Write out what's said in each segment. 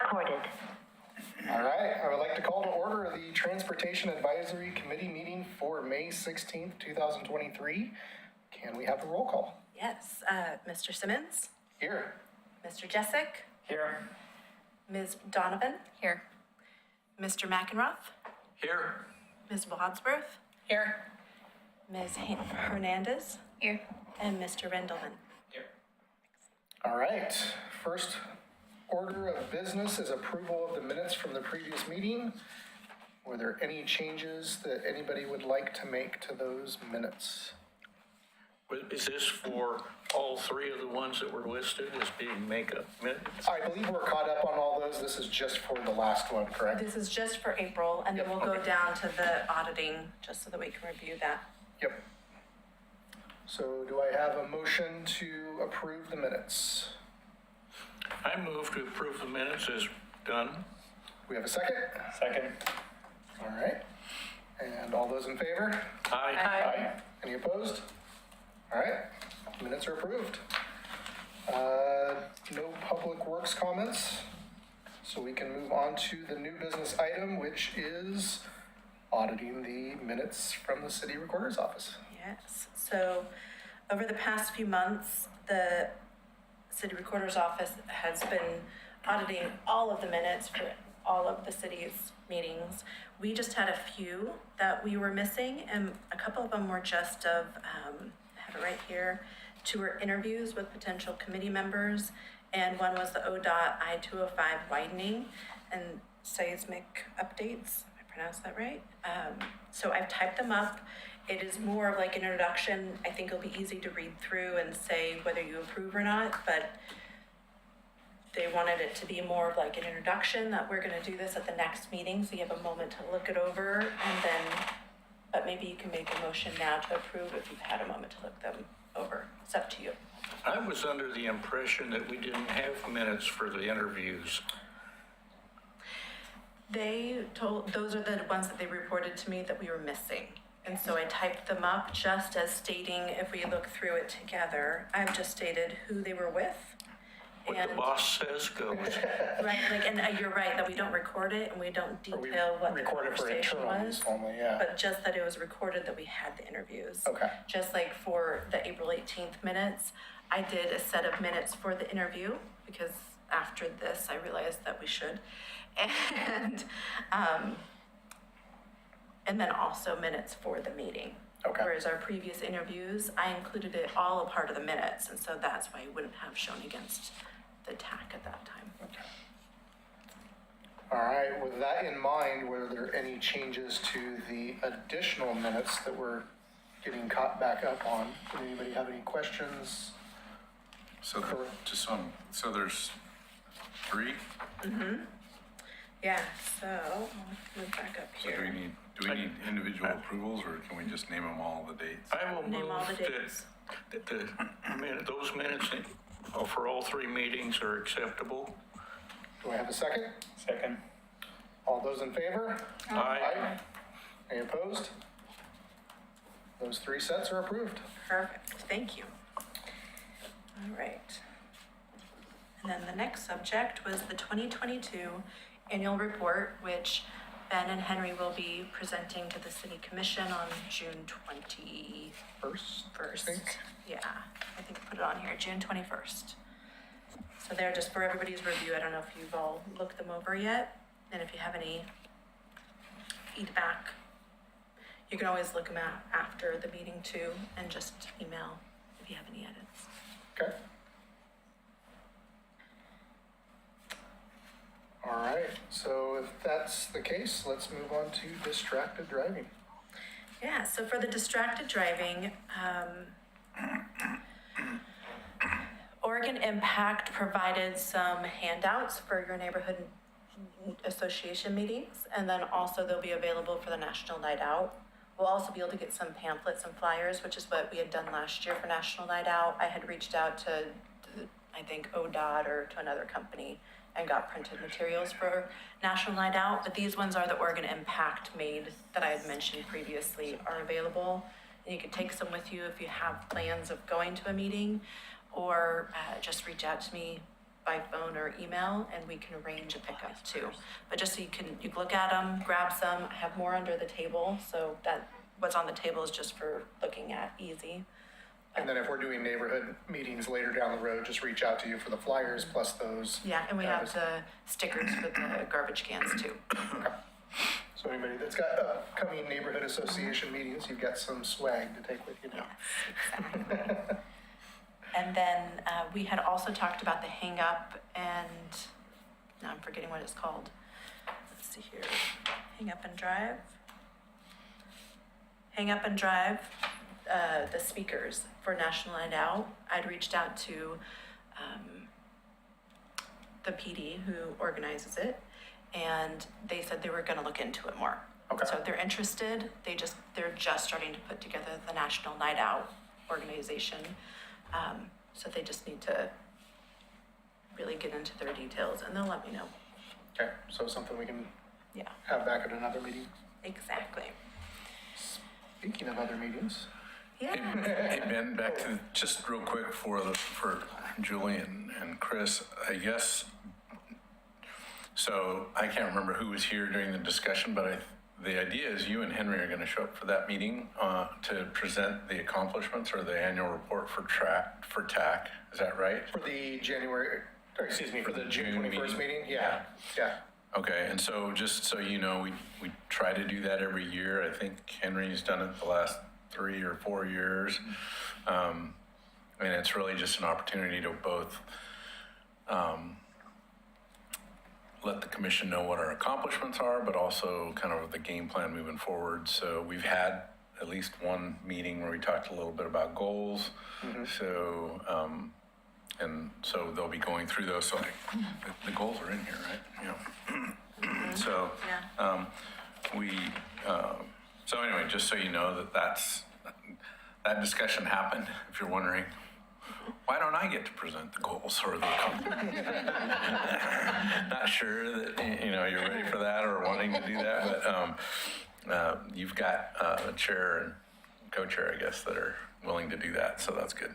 recorded. All right, I would like to call to order the Transportation Advisory Committee meeting for May 16th, 2023. Can we have a roll call? Yes, Mr. Simmons, Here. Mr. Jessic, Here. Ms. Donovan, Here. Mr. McEnroth, Here. Ms. Wadsworth, Here. Ms. Hernandez, Here. and Mr. Rendelman. All right, first order of business is approval of the minutes from the previous meeting. Were there any changes that anybody would like to make to those minutes? Is this for all three of the ones that were listed as being makeup minutes? I believe we're caught up on all those. This is just for the last one, correct? This is just for April, and then Yep, we'll go okay. down to the auditing, just so that we can review that. Yep. So do I have a motion to approve the minutes? I move to approve the minutes as done. We have a second? Second. All right. And all those in favor? Aye. Any opposed? All right, minutes are approved. No public works comments, so we can move on to the new business item, which is auditing the minutes from the city recorder's office. Yes, so over the past few months, the city recorder's office has been auditing all of the minutes for all of the city's meetings. We just had a few that we were missing, and a couple of them were just of, I have it right here, 2 were interviews with potential committee members, and 1 was the ODOT I-205 widening and seismic updates. If I pronounced that right? So I've typed them up. It is more of like an introduction. I think it'll be easy to read through and say whether you approve or not, but they wanted it to be more of like an introduction that we're gonna do this at the next meeting, so you have a moment to look it over, and then, but maybe you can make a motion now to approve if you've had a moment to look them over. It's up to you. I was under the impression that we didn't have minutes for the interviews. They told, those are the ones that they reported to me that we were missing. And so I typed them up just as stating, if we look through it together, I've just stated who they were with. What the boss says goes. Right, like, and you're right, that we don't record it and we don't Or we detail what the record it for conversation internal was. use only, yeah. But just that it was recorded that we had the interviews. Okay. Just like for the April 18th minutes, I did a set of minutes for the interview, because after this, I realized that we should. And then also minutes for the meeting. Okay. Whereas our previous interviews, I included it all a part of the minutes, and so that's why you wouldn't have shown against the TAC at that time. Okay. All right, with that in mind, were there any changes to the additional minutes that we're getting caught back up on? Did anybody have any questions? So just some, so there's 3? Yeah, so I'll move back up So here. do we need individual approvals, or can we just name them all the dates? I will Name all move the dates. that those minutes for all 3 meetings are acceptable. Do I have a second? Second. All those in favor? Aye. Any opposed? Those 3 sets are approved. Perfect, thank you. All right. And then the next subject was the 2022 annual report, which Ben and Henry will be presenting to the city commission on June 21st. Yeah, I think I put it on here, June 21st. So they're just for everybody's review. I don't know if you've all looked them over yet, and if you have any feedback, you can always look them at after the meeting too, and just email if you have any edits. Okay. All right, so if that's the case, let's move on to distracted driving. Yeah, so for the distracted driving, Oregon Impact provided some handouts for your neighborhood association meetings, and then also they'll be available for the National Night Out. We'll also be able to get some pamphlets and flyers, which is what we had done last year for National Night Out. I had reached out to I think ODOT or to another company and got printed materials for National Night Out, but these ones are the Oregon Impact made that I had mentioned previously are available. And you can take some with you if you have plans of going to a meeting, or just reach out to me by phone or email, and we can arrange a pickup too. But just so you can look at them, grab some. I have more under the table, so that what's on the table is just for looking at, easy. And then if we're doing neighborhood meetings later down the road, just reach out to you for the flyers plus those. Yeah, and we have the stickers for the garbage cans too. So anybody that's got upcoming neighborhood association meetings, you've got some swag to take with you now. Exactly. And then we had also talked about the hang up, and now I'm forgetting what it's called. Let's see here. Hang up and drive. Hang up and drive, the speakers for National Night Out. I'd reached out to the PD who organizes it, and they said they were going to look into it more. Okay. So if they're interested, they're just starting to put together the National Night Out organization. So they just need to really get into their details, and they'll let me know. Okay, so something we can Yeah, have back at another meeting. exactly. Speaking of other meetings, Yeah. Hey, Ben, back to, just real quick for Julie and Chris, I guess. So I can't remember who was here during the discussion, but the idea is you and Henry are going to show up for that meeting to present the accomplishments or the annual report for TAC. Is that right? for the January, or excuse me, for the June June 21st meeting? meeting? Yeah, yeah. Okay, and so just so you know, we try to do that every year. I think Henry's done it the last 3 or 4 years. And it's really just an opportunity to both let the commission know what our accomplishments are, but also kind of the game plan moving forward. So we've had at least one meeting where we talked a little bit about goals. So, and so they'll be going through those. So the goals are in here, right? Yeah. So, Yeah. so anyway, just so you know that discussion happened, if you're wondering. Why don't I get to present the goals or the accomplishments? Not sure that, you're ready for that or wanting to do that, but you've got a chair and co-chair, I guess, that are willing to do that, so that's good.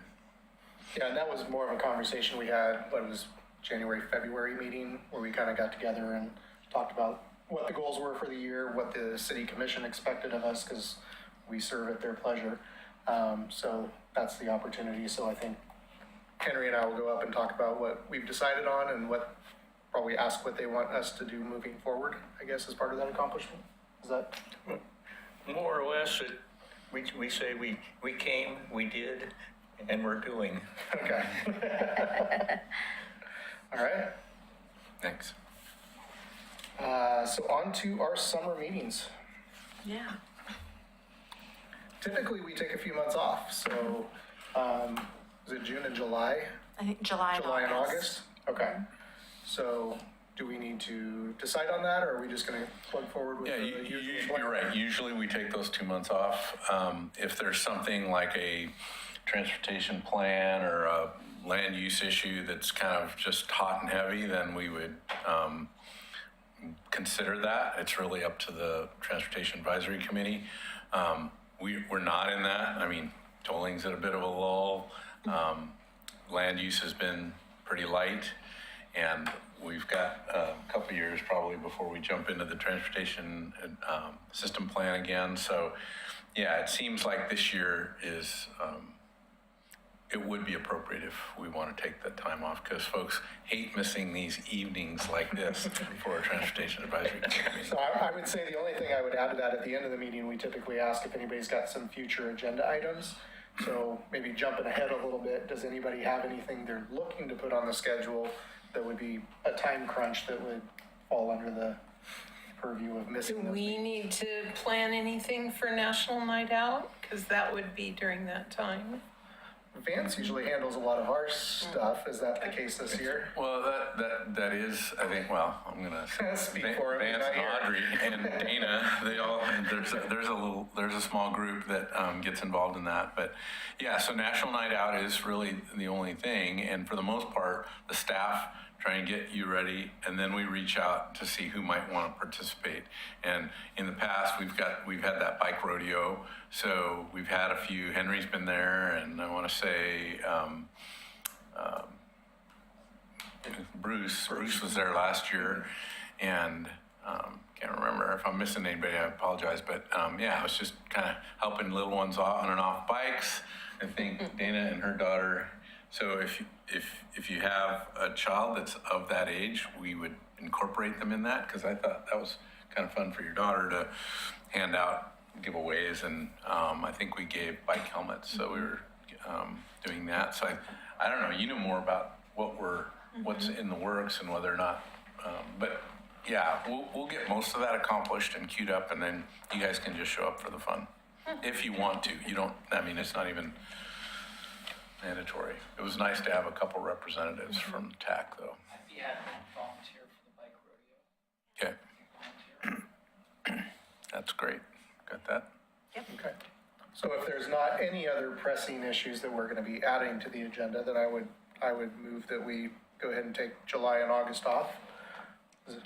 Yeah, and that was more of a conversation we had, what it was, January, February meeting, where we kind of got together and talked about what the goals were for the year, what the city commission expected of us, because we serve at their pleasure. So that's the opportunity. So I think Henry and I will go up and talk about what we've decided on and probably ask what they want us to do moving forward, I guess, as part of that accomplishment. Is that? More or less, we say we came, we did, and we're doing. Okay. All right. Thanks. So on to our summer meetings. Yeah. Typically, we take a few months off, so, is it June and July? I think July July and August? Okay. So, do we need to decide on that, or are we just gonna plug forward with Yeah, the usual plan? you're right. Usually we take those 2 months off. If there's something like a transportation plan or a land use issue that's kind of just hot and heavy, then we would consider that. It's really up to the Transportation Advisory Committee. We're not in that. I mean, tolling's at a bit of a lull. Land use has been pretty light, and we've got a couple years probably before we jump into the transportation system plan again. So, yeah, it seems like this year is, it would be appropriate if we want to take that time off, because folks hate missing these evenings like this for a transportation advisory committee. So I would say the only thing I would add to that, at the end of the meeting, we typically ask if anybody's got some future agenda items. So maybe jumping ahead a little bit, does anybody have anything they're looking to put on the schedule that would be a time crunch that would fall under the purview of missing Do those we meetings? need to plan anything for National Night Out? Because that would be during that time. Vance usually handles a lot of our stuff. Is that the case this year? Well, that is, I think, well, I'm gonna Speak for him, he's Vance not and here. Audrey and Dana, they all, there's a small group that gets involved in that. But yeah, so National Night Out is really the only thing. And for the most part, the staff try and get you ready, and then we reach out to see who might want to participate. And in the past, we've had that bike rodeo, so we've had a few. Henry's been there, and I want to say Bruce was there last year, and can't remember if I'm missing anybody, I apologize, but yeah, I was just kind of helping little ones on and off bikes. I think Dana and her daughter, so if you have a child that's of that age, we would incorporate them in that, because I thought that was kind of fun for your daughter to hand out giveaways, and I think we gave bike helmets, so we were doing that. So I don't know, you know more about what's in the works and whether or not, but yeah, we'll get most of that accomplished and queued up, and then you guys can just show up for the fun. If you want to, you don't, I mean, it's not even mandatory. It was nice to have a couple representatives from TAC though. I'd be happy to volunteer for the bike rodeo. Okay. That's great. Got that? Okay. So if there's not any other pressing issues that we're gonna be adding to the agenda, then I would move that we go ahead and take July and August off. Do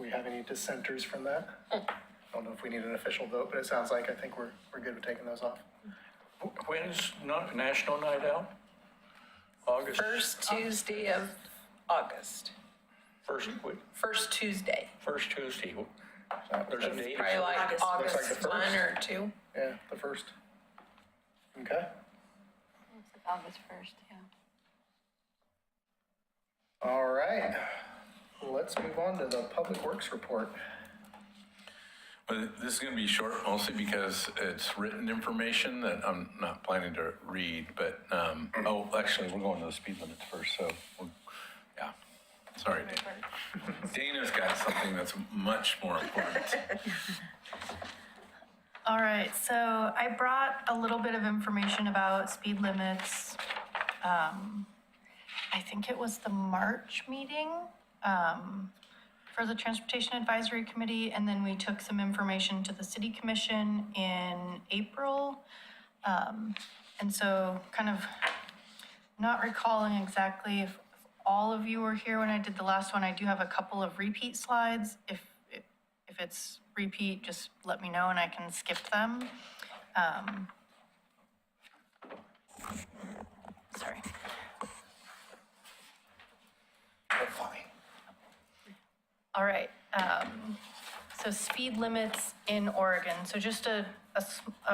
we have any dissenters from that? I don't know if we need an official vote, but it sounds like, I think we're good with taking those off. When's National Night Out? August? First Tuesday of August, First week, first Tuesday. first Tuesday. There's a date. Probably like August. Looks like August the 1 first. or 2. Yeah, the first. Okay. Looks like August 1st, yeah. All right. Let's move on to the Public Works report. But this is going to be short mostly because it's written information that I'm not planning to read, but, oh, actually, we're going to the speed limits first, so, yeah. Sorry, Dana. Dana's got something that's much more important. All right, so I brought a little bit of information about speed limits. I think it was the March meeting for the Transportation Advisory Committee, and then we took some information to the City Commission in April. And so kind of not recalling exactly if all of you were here when I did the last one. I do have a couple of repeat slides. If it's repeat, just let me know and I can skip them. Sorry. All right, so speed limits in Oregon. So just a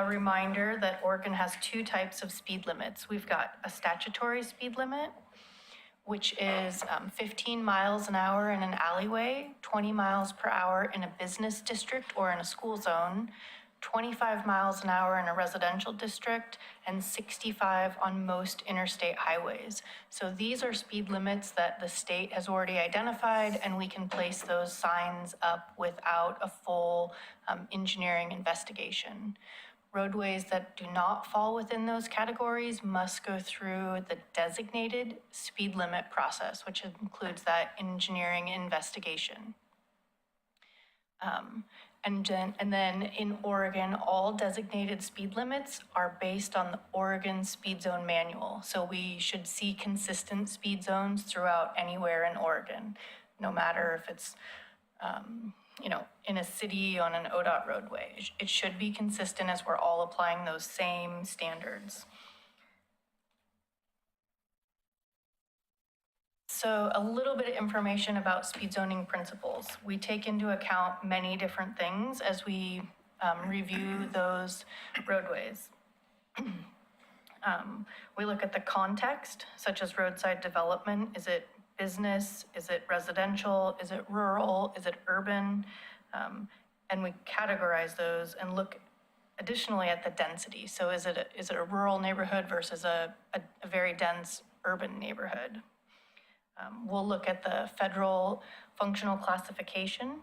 reminder that Oregon has two types of speed limits. We've got a statutory speed limit, which is 15 miles an hour in an alleyway, 20 miles per hour in a business district or in a school zone, 25 miles an hour in a residential district, and 65 on most interstate highways. So these are speed limits that the state has already identified, and we can place those signs up without a full engineering investigation. Roadways that do not fall within those categories must go through the designated speed limit process, which includes that engineering investigation. And then in Oregon, all designated speed limits are based on the Oregon Speed Zone Manual. So we should see consistent speed zones throughout anywhere in Oregon, no matter if it's, in a city on an ODOT roadway. It should be consistent as we're all applying those same standards. So a little bit of information about speed zoning principles. We take into account many different things as we review those roadways. We look at the context, such as roadside development. Is it business? Is it residential? Is it rural? Is it urban? And we categorize those and look additionally at the density. So is it a rural neighborhood versus a very dense urban neighborhood? We'll look at the federal functional classification.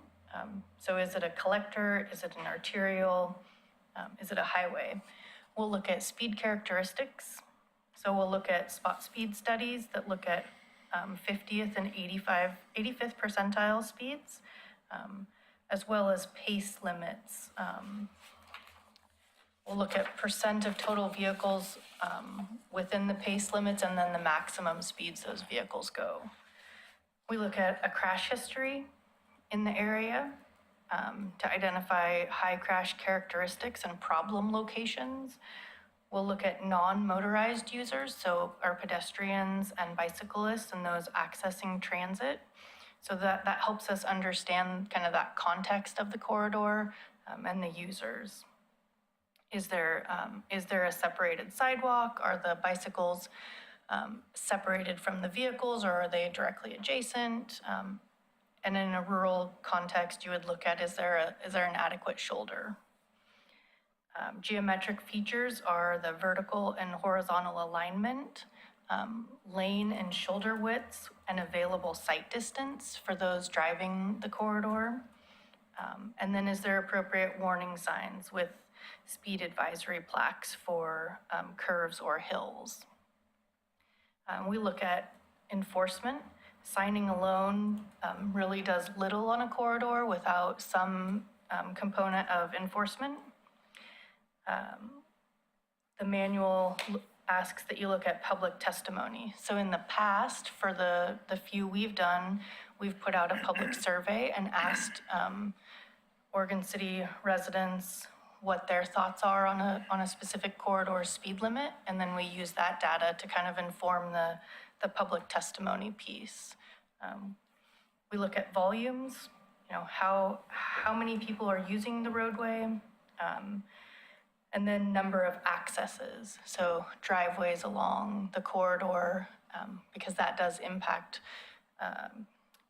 So is it a collector? Is it an arterial? Is it a highway? We'll look at speed characteristics. So we'll look at spot speed studies that look at 50th and 85th percentile speeds, as well as pace limits. We'll look at percent of total vehicles within the pace limits and then the maximum speeds those vehicles go. We look at a crash history in the area to identify high crash characteristics and problem locations. We'll look at non-motorized users, so our pedestrians and bicyclists and those accessing transit. So that helps us understand kind of that context of the corridor and the users. Is there a separated sidewalk? Are the bicycles separated from the vehicles, or are they directly adjacent? And in a rural context, you would look at, is there an adequate shoulder? Geometric features are the vertical and horizontal alignment, lane and shoulder widths, and available sight distance for those driving the corridor. And then is there appropriate warning signs with speed advisory plaques for curves or hills? We look at enforcement. Signing alone really does little on a corridor without some component of enforcement. The manual asks that you look at public testimony. So in the past, for the few we've done, we've put out a public survey and asked Oregon City residents what their thoughts are on a specific corridor speed limit, and then we use that data to kind of inform the public testimony piece. We look at volumes, how many people are using the roadway, and then number of accesses, so driveways along the corridor, because that does impact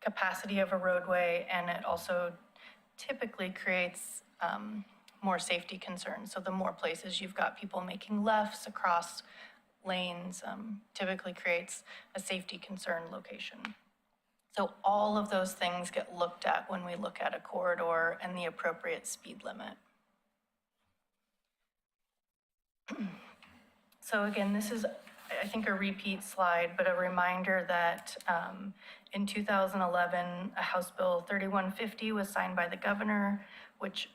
capacity of a roadway, and it also typically creates more safety concerns. So the more places you've got people making lefts across lanes, typically creates a safety concern location. So all of those things get looked at when we look at a corridor and the appropriate speed limit. So again, this is, I think, a repeat slide, but a reminder that in 2011, a House Bill 3150 was signed by the governor, which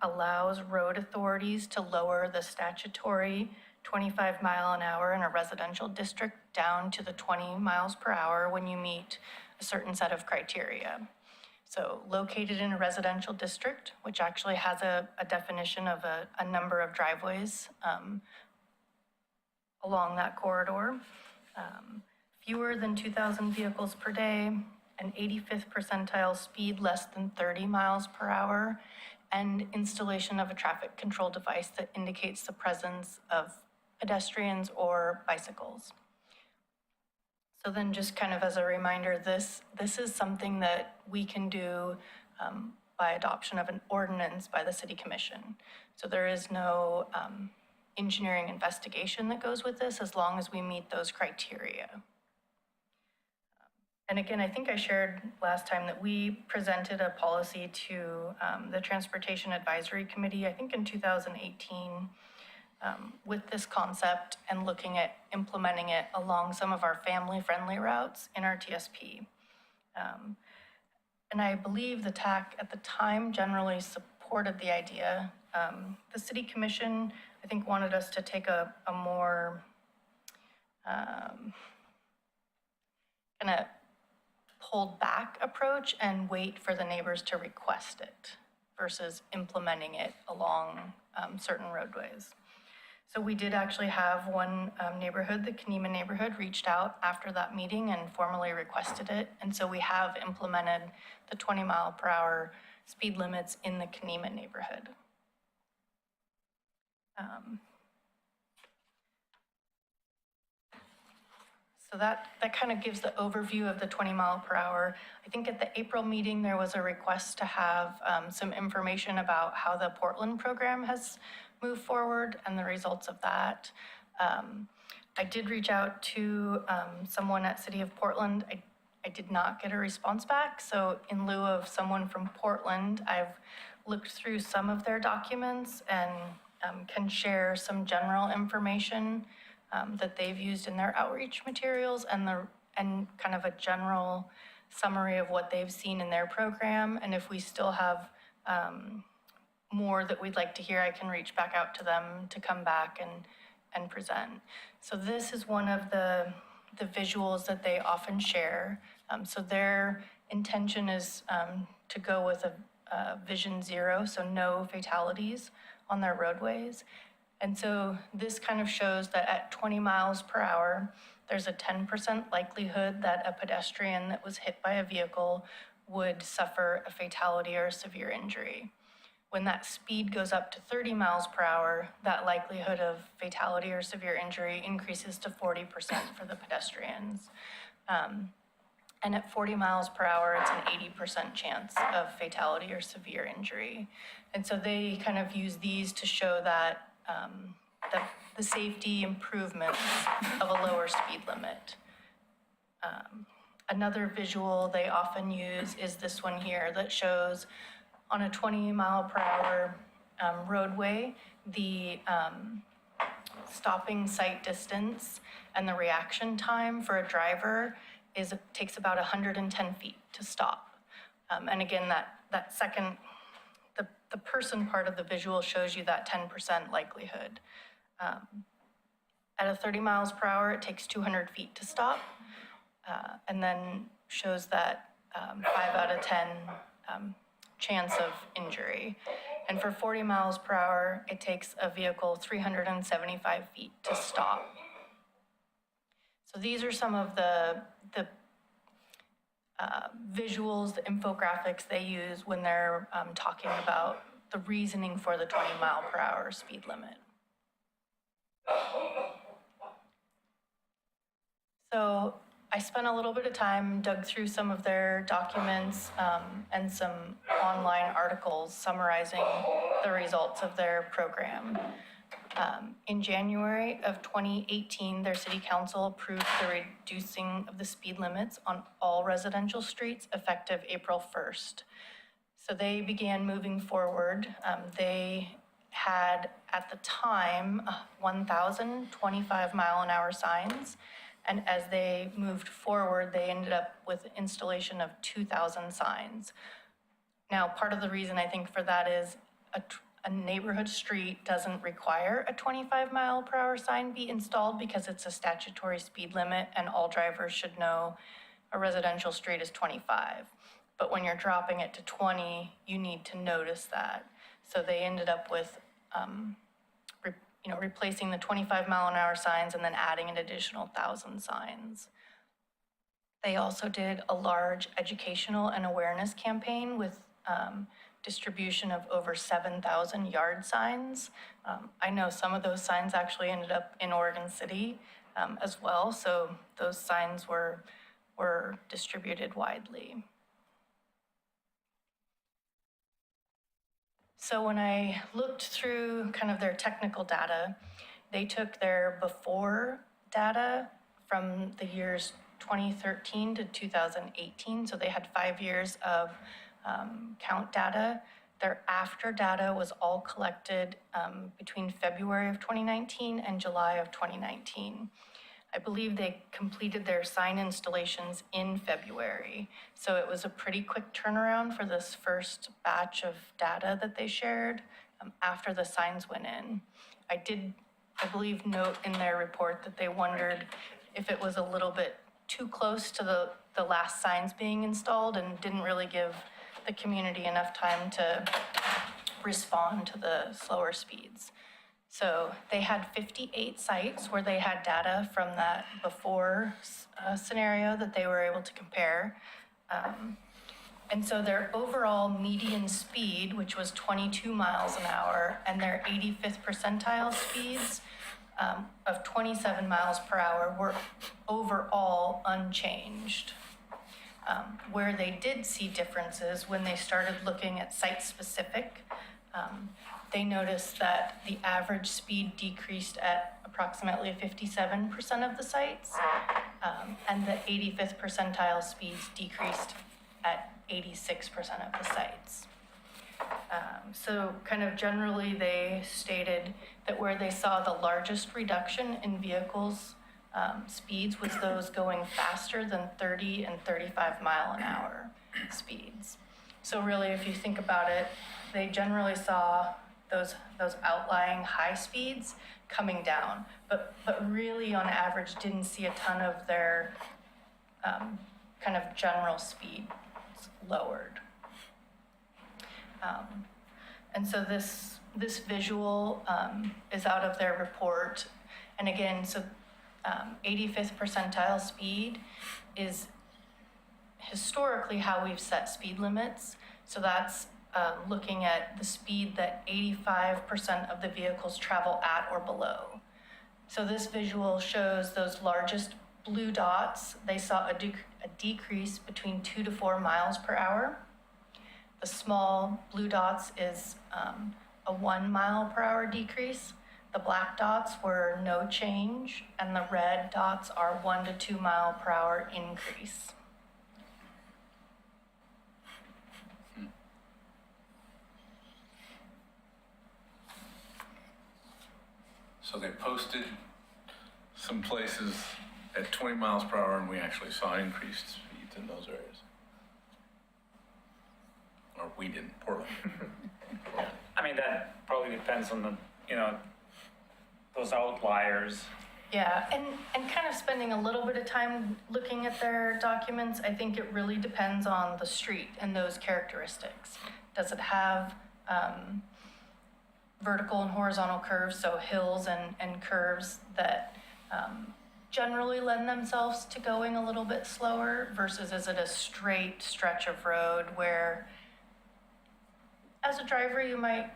allows road authorities to lower the statutory 25 mile an hour in a residential district down to the 20 miles per hour when you meet a certain set of criteria. So located in a residential district, which actually has a definition of a number of driveways along that corridor, fewer than 2,000 vehicles per day, an 85th percentile speed less than 30 miles per hour, and installation of a traffic control device that indicates the presence of pedestrians or bicycles. So then just kind of as a reminder, this is something that we can do by adoption of an ordinance by the City Commission. So there is no engineering investigation that goes with this as long as we meet those criteria. And again, I think I shared last time that we presented a policy to the Transportation Advisory Committee, I think in 2018, with this concept and looking at implementing it along some of our family-friendly routes in our TSP. And I believe the TAC at the time generally supported the idea. The City Commission, I think, wanted us to take a more kind of pulled back approach and wait for the neighbors to request it versus implementing it along certain roadways. So we did actually have one neighborhood, the Kenema neighborhood, reached out after that meeting and formally requested it. And so we have implemented the 20 mile per hour speed limits in the Kenema neighborhood. So that kind of gives the overview of the 20 mile per hour. I think at the April meeting, there was a request to have some information about how the Portland program has moved forward and the results of that. I did reach out to someone at City of Portland. I did not get a response back. So in lieu of someone from Portland, I've looked through some of their documents and can share some general information that they've used in their outreach materials and kind of a general summary of what they've seen in their program. And if we still have more that we'd like to hear, I can reach back out to them to come back and present. So this is one of the visuals that they often share. So their intention is to go with a vision zero, so no fatalities on their roadways. And so this kind of shows that at 20 miles per hour, there's a 10% likelihood that a pedestrian that was hit by a vehicle would suffer a fatality or a severe injury. When that speed goes up to 30 miles per hour, that likelihood of fatality or severe injury increases to 40% for the pedestrians. And at 40 miles per hour, it's an 80% chance of fatality or severe injury. And so they kind of use these to show that the safety improvements of a lower speed limit. Another visual they often use is this one here that shows on a 20 mile per hour roadway, the stopping sight distance and the reaction time for a driver takes about 110 feet to stop. And again, that second, the person part of the visual shows you that 10% likelihood. At a 30 miles per hour, it takes 200 feet to stop, and then shows that 5 out of 10 chance of injury. And for 40 miles per hour, it takes a vehicle 375 feet to stop. So these are some of the visuals, the infographics they use when they're talking about the reasoning for the 20 mile per hour speed limit. So I spent a little bit of time, dug through some of their documents and some online articles summarizing the results of their program. In January of 2018, their city council approved the reducing of the speed limits on all residential streets effective April 1st. So they began moving forward. They had, at the time, 1,025 mile-an-hour signs. And as they moved forward, they ended up with installation of 2,000 signs. Now, part of the reason I think for that is a neighborhood street doesn't require a 25 mile per hour sign be installed because it's a statutory speed limit and all drivers should know a residential street is 25. But when you're dropping it to 20, you need to notice that. So they ended up with replacing the 25 mile an hour signs and then adding an additional 1,000 signs. They also did a large educational and awareness campaign with distribution of over 7,000 yard signs. I know some of those signs actually ended up in Oregon City as well, so those signs were distributed widely. So when I looked through kind of their technical data, they took their before data from the years 2013 to 2018. So they had 5 years of count data. Their after data was all collected between February of 2019 and July of 2019. I believe they completed their sign installations in February. So it was a pretty quick turnaround for this first batch of data that they shared after the signs went in. I believe, note in their report that they wondered if it was a little bit too close to the last signs being installed and didn't really give the community enough time to respond to the slower speeds. So they had 58 sites where they had data from that before scenario that they were able to compare. And so their overall median speed, which was 22 miles an hour, and their 85th percentile speeds of 27 miles per hour were overall unchanged. Where they did see differences when they started looking at site-specific, they noticed that the average speed decreased at approximately 57% of the sites, and the 85th percentile speeds decreased at 86% of the sites. So kind of generally, they stated that where they saw the largest reduction in vehicles' speeds was those going faster than 30 and 35 mile an hour speeds. So really, if you think about it, they generally saw those outlying high speeds coming down, but really on average didn't see a ton of their kind of general speed lowered. And so this this visual is out of their report. And again, so 85th percentile speed is historically how we've set speed limits. So that's looking at the speed that 85% of the vehicles travel at or below. So this visual shows those largest blue dots. They saw a decrease between 2 to 4 miles per hour. The small blue dots is a 1 mile per hour decrease. The black dots were no change, and the red dots are 1 to 2 mile per hour increase. So they posted some places at 20 miles per hour, and we actually saw increased speeds in those areas. Or we didn't, Portland. I mean, that probably depends on the, those outliers. Yeah, and kind of spending a little bit of time looking at their documents, I think it really depends on the street and those characteristics. Does it have vertical and horizontal curves, so hills and curves that generally lend themselves to going a little bit slower, versus is it a straight stretch of road where as a driver you might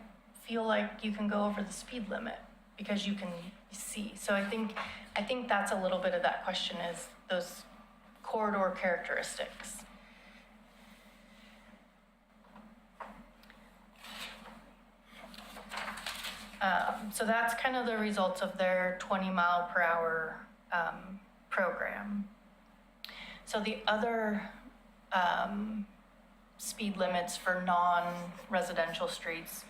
feel like you can go over the speed limit because you can see. So I think that's a little bit of that question, is those corridor characteristics. So that's kind of the results of their 20 mile per hour program. So the other speed limits for non-residential streets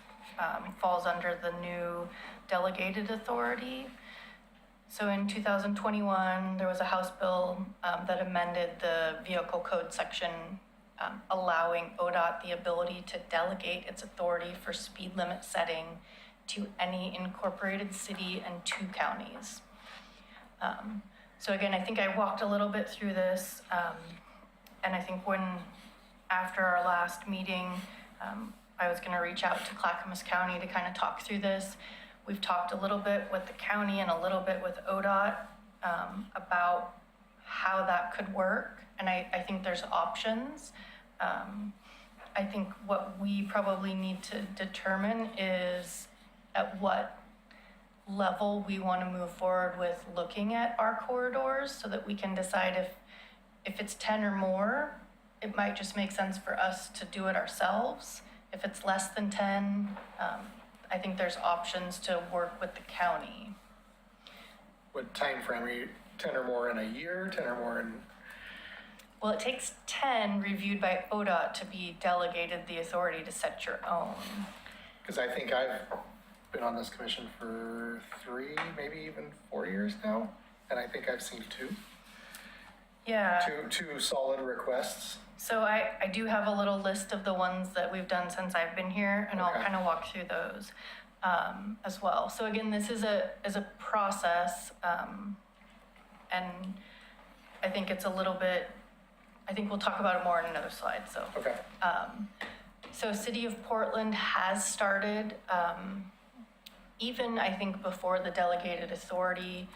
falls under the new delegated authority. So in 2021, there was a House bill that amended the vehicle code section, allowing ODOT the ability to delegate its authority for speed limit setting to any incorporated city and 2 counties. So again, I think I walked a little bit through this, and I think after our last meeting, I was gonna reach out to Clackamas County to kind of talk through this. We've talked a little bit with the county and a little bit with ODOT about how that could work, and I think there's options. I think what we probably need to determine is at what level we want to move forward with looking at our corridors, so that we can decide if it's 10 or more, it might just make sense for us to do it ourselves. If it's less than 10, I think there's options to work with the county. What time frame are you, 10 or more in a year, 10 or more in? Well, it takes 10 reviewed by ODOT to be delegated the authority to set your own. Because I think I've been on this commission for 3, maybe even 4 years now, and I think I've seen 2. Yeah. Two solid requests. So I do have a little list of the ones that we've done since I've been here, and I'll Okay. kind of walk through those as well. So again, this is a process, and I think it's a little bit, I think we'll talk about it more in another slide, so. Okay. So City of Portland has started, even I think before the delegated authority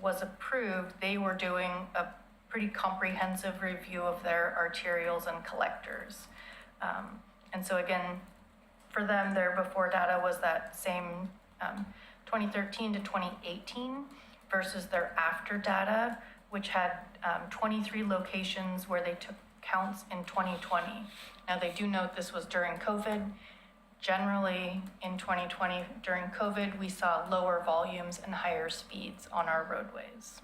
was approved, they were doing a pretty comprehensive review of their arterials and collectors. And so again, for them, their before data was that same 2013 to 2018 versus their after data, which had 23 locations where they took counts in 2020. Now, they do note this was during COVID. Generally, in 2020, during COVID, we saw lower volumes and higher speeds on our roadways.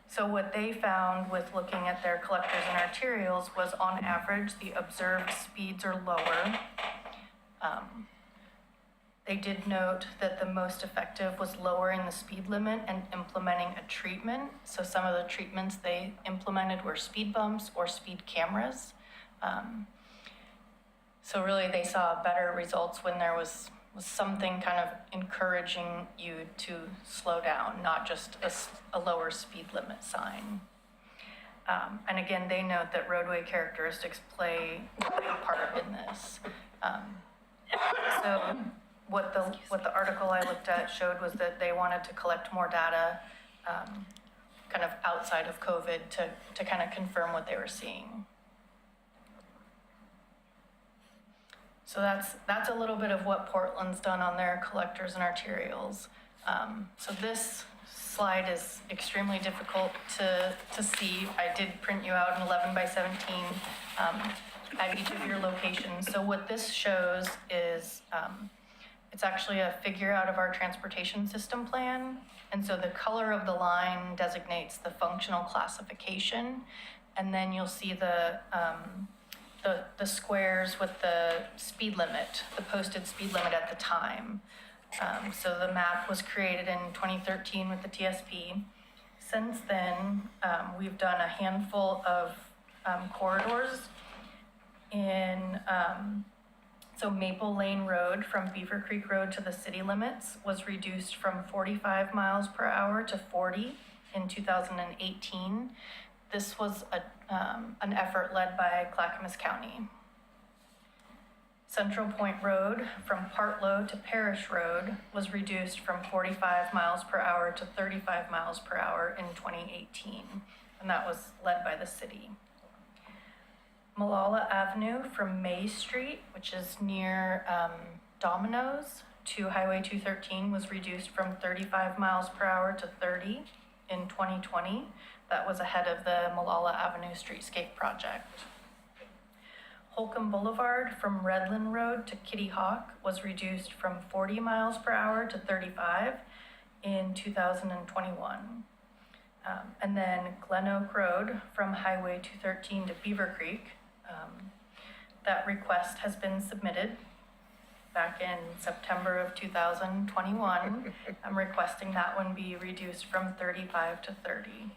So what they found with looking at their collectors and arterials was, on average, the observed speeds are lower. They did note that the most effective was lowering the speed limit and implementing a treatment. So some of the treatments they implemented were speed bumps or speed cameras. So really they saw better results when there was something kind of encouraging you to slow down, not just a lower speed limit sign. And again, they note that roadway characteristics play a big part in this. So what the article I looked at showed was that they wanted to collect more data, kind of outside of COVID to kind of confirm what they were seeing. So that's a little bit of what Portland's done on their collectors and arterials. So this slide is extremely difficult to see. I did print you out an 11 by 17 at each of your locations. So what this shows is it's actually a figure out of our transportation system plan. And so the color of the line designates the functional classification. And then you'll see the squares with the speed limit, the posted speed limit at the time. So the map was created in 2013 with the TSP. Since then, we've done a handful of corridors in, so Maple Lane Road from Beaver Creek Road to the city limits was reduced from 45 miles per hour to 40 in 2018. This was an effort led by Clackamas County. Central Point Road from Partlow to Parish Road was reduced from 45 miles per hour to 35 miles per hour in 2018, and that was led by the city. Malala Avenue from May Street, which is near Domino's, to Highway 213 was reduced from 35 miles per hour to 30 in 2020. That was ahead of the Malala Avenue Streetscape project. Holcomb Boulevard from Redland Road to Kitty Hawk was reduced from 40 miles per hour to 35 in 2021. And then Glen Oak Road from Highway 213 to Beaver Creek. That request has been submitted back in September of 2021. I'm requesting that one be reduced from 35 to 30.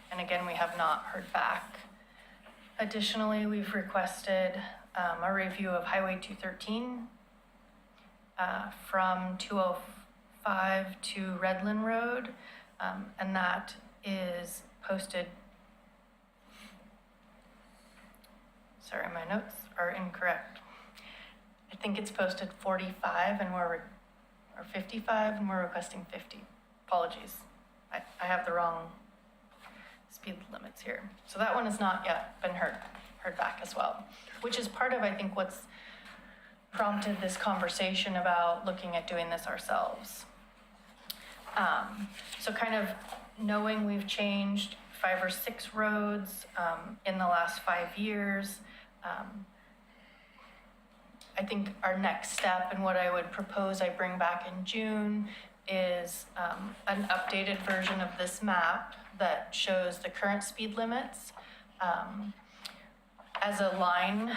And again, we have not heard back. Additionally, we've requested a review of Highway 213 from 205 to Redland Road, and that is posted. Sorry, my notes are incorrect. I think it's posted 45 and or 55, and we're requesting 50. Apologies, I have the wrong speed limits here. So that one has not yet been heard back as well, which is part of, I think, what's prompted this conversation about looking at doing this ourselves. So kind of knowing we've changed 5 or 6 roads in the last 5 years, I think our next step and what I would propose I bring back in June is an updated version of this map that shows the current speed limits as a line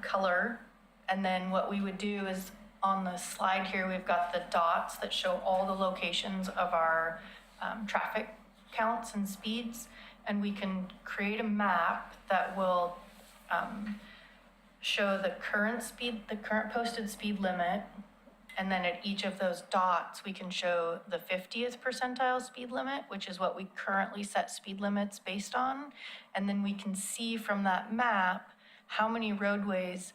color. And then what we would do is on the slide here, we've got the dots that show all the locations of our traffic counts and speeds. And we can create a map that will show the current posted speed limit. And then at each of those dots, we can show the 50th percentile speed limit, which is what we currently set speed limits based on. And then we can see from that map how many roadways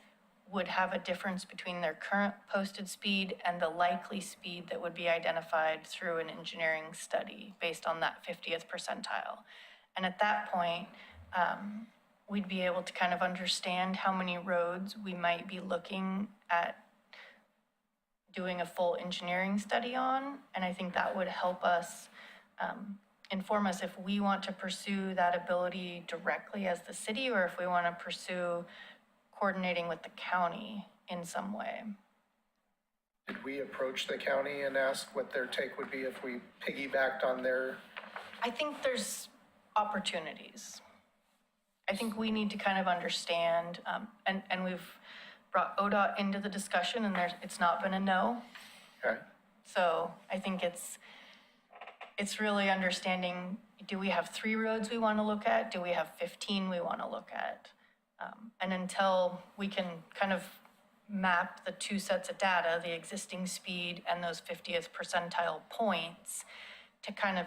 would have a difference between their current posted speed and the likely speed that would be identified through an engineering study based on that 50th percentile. And at that point, we'd be able to kind of understand how many roads we might be looking at doing a full engineering study on. And I think that would help us inform us if we want to pursue that ability directly as the city, or if we want to pursue coordinating with the county in some way. Did we approach the county and ask what their take would be if we piggybacked on their? I think there's opportunities. I think we need to kind of understand, and we've brought ODOT into the discussion, and it's not been a no. Okay. So I think it's really understanding, do we have 3 roads we want to look at? Do we have 15 we want to look at? And until we can kind of map the 2 sets of data, the existing speed and those 50th percentile points, to kind of